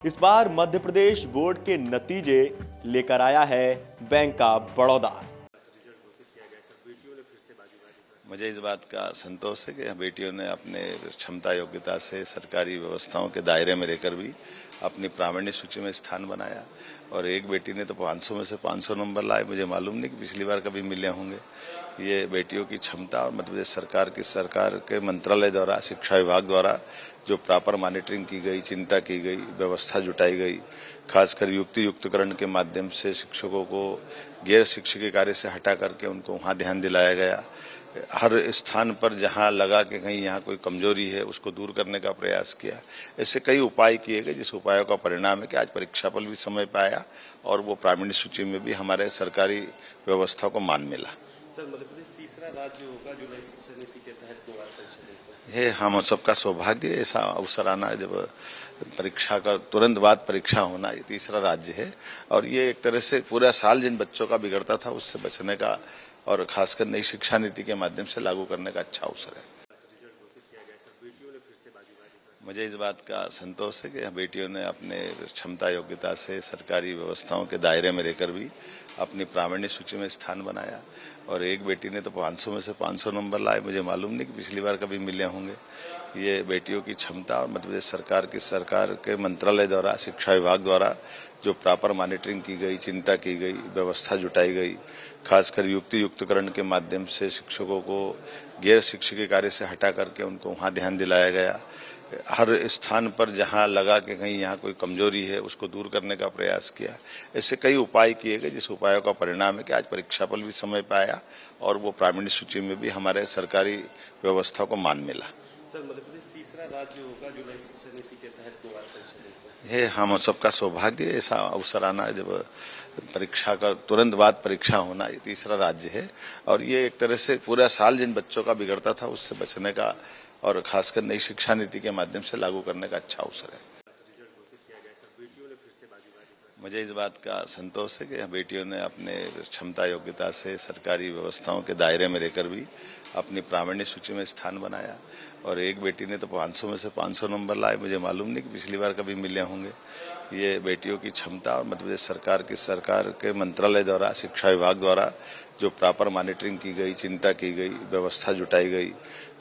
इस बार मध्य प्रदेश बोर्ड के नतीजे लेकर आया है बैंक ऑफ बड़ौदा। मुझे इस बात का संतोष है कि बेटियों ने अपने क्षमता योग्यता से सरकारी व्यवस्थाओं के दायरे में रहकर भी अपनी प्रावीण्य सूची में स्थान बनाया और एक बेटी ने तो 500 में से 500 नंबर लाए। मुझे मालूम नहीं कि पिछली बार कभी मिले होंगे। ये बेटियों की क्षमता और मध्य प्रदेश सरकार के मंत्रालय द्वारा, शिक्षा विभाग द्वारा जो प्रॉपर मॉनिटरिंग की गई, चिंता की गई, व्यवस्था जुटाई गई, खासकर युक्तिकरण के माध्यम से शिक्षकों को गैर शिक्षकीय कार्य से हटा करके उनको वहाँ ध्यान दिलाया गया। हर स्थान पर जहां लगा कि कहीं यहाँ कोई कमजोरी है उसको दूर करने का प्रयास किया। ऐसे कई उपाय किए गए जिस उपायों का परिणाम है कि आज परीक्षाफल भी समय पे आया और वो प्रावीण्य सूची में भी हमारे सरकारी व्यवस्था को मान मिला। सर, मध्य प्रदेश तीसरा राज्य होगा जो नई शिक्षा नीति के तहत दोबारा परीक्षा देगा। ये हम सबका सौभाग्य, ऐसा अवसर आना जब परीक्षा का तुरंत बाद परीक्षा होना, ये तीसरा राज्य है और ये एक तरह से पूरा साल जिन बच्चों का बिगड़ता था उससे बचने का और खासकर नई शिक्षा नीति के माध्यम से लागू करने का अच्छा अवसर है। मुझे इस बात का संतोष है कि बेटियों ने अपने क्षमता योग्यता से सरकारी व्यवस्थाओं के दायरे में रहकर भी अपनी प्रावीण्य सूची में स्थान बनाया और एक बेटी ने तो 500 में से 500 नंबर लाए। मुझे मालूम नहीं कि पिछली बार कभी मिले होंगे। ये बेटियों की क्षमता और मध्य प्रदेश सरकार के मंत्रालय द्वारा, शिक्षा विभाग द्वारा जो प्रॉपर मॉनिटरिंग की गई, चिंता की गई, व्यवस्था जुटाई गई, खासकर युक्तिकरण के माध्यम से शिक्षकों को गैर शिक्षकीय कार्य से हटा करके उनको वहाँ ध्यान दिलाया गया। हर स्थान पर जहां लगा कि कहीं यहाँ कोई कमजोरी है उसको दूर करने का प्रयास किया। ऐसे कई उपाय किए गए जिस उपायों का परिणाम है कि आज परीक्षाफल भी समय पे आया और वो प्रावीण्य सूची में भी हमारे सरकारी व्यवस्था को मान मिला। सर, मध्य प्रदेश तीसरा राज्य होगा जो नई शिक्षा नीति के तहत दोबारा परीक्षा देगा। ये हम सबका सौभाग्य, ऐसा अवसर आना जब परीक्षा का तुरंत बाद परीक्षा होना, ये तीसरा राज्य है और ये एक तरह से पूरा साल जिन बच्चों का बिगड़ता था उससे बचने का और खासकर नई शिक्षा नीति के माध्यम से लागू करने का अच्छा अवसर है। मुझे इस बात का संतोष है कि बेटियों ने अपने क्षमता योग्यता से सरकारी व्यवस्थाओं के दायरे में रहकर भी अपनी प्रावीण्य सूची में स्थान बनाया और एक बेटी ने तो 500 में से 500 नंबर लाए। मुझे मालूम नहीं कि पिछली बार कभी मिले होंगे। ये बेटियों की क्षमता और मध्य प्रदेश सरकार के मंत्रालय द्वारा, शिक्षा विभाग द्वारा जो प्रॉपर मॉनिटरिंग की गई, चिंता की गई, व्यवस्था जुटाई गई,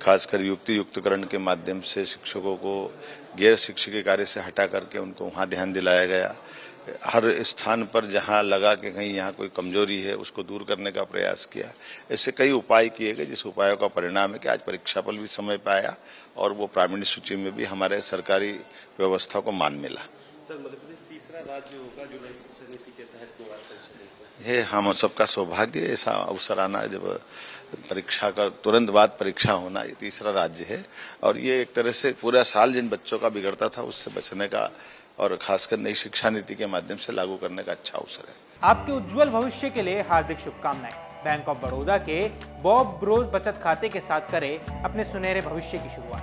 खासकर युक्तिकरण के माध्यम से शिक्षकों को गैर शिक्षकीय कार्य से हटा करके उनको वहाँ ध्यान दिलाया गया। हर स्थान पर जहां लगा कि कहीं यहाँ कोई कमजोरी है उसको दूर करने का प्रयास किया। ऐसे कई उपाय किए गए जिस उपायों का परिणाम है कि आज परीक्षाफल भी समय पे आया और वो प्रावीण्य सूची में भी हमारे सरकारी व्यवस्था को मान मिला। सर, मध्य प्रदेश तीसरा राज्य होगा जो नई शिक्षा नीति के तहत दोबारा परीक्षा देगा। ये हम सबका सौभाग्य, ऐसा अवसर आना जब परीक्षा का तुरंत बाद परीक्षा होना, ये तीसरा राज्य है और ये एक तरह से पूरा साल जिन बच्चों का बिगड़ता था उससे बचने का और खासकर नई शिक्षा नीति के माध्यम से लागू करने का अच्छा अवसर है। आपके उज्जवल भविष्य के लिए हार्दिक शुभकामनाएं। बैंक ऑफ बड़ौदा के बॉब ब्रोस बचत खाते के साथ करें अपने सुनहरे भविष्य की शुरुआत।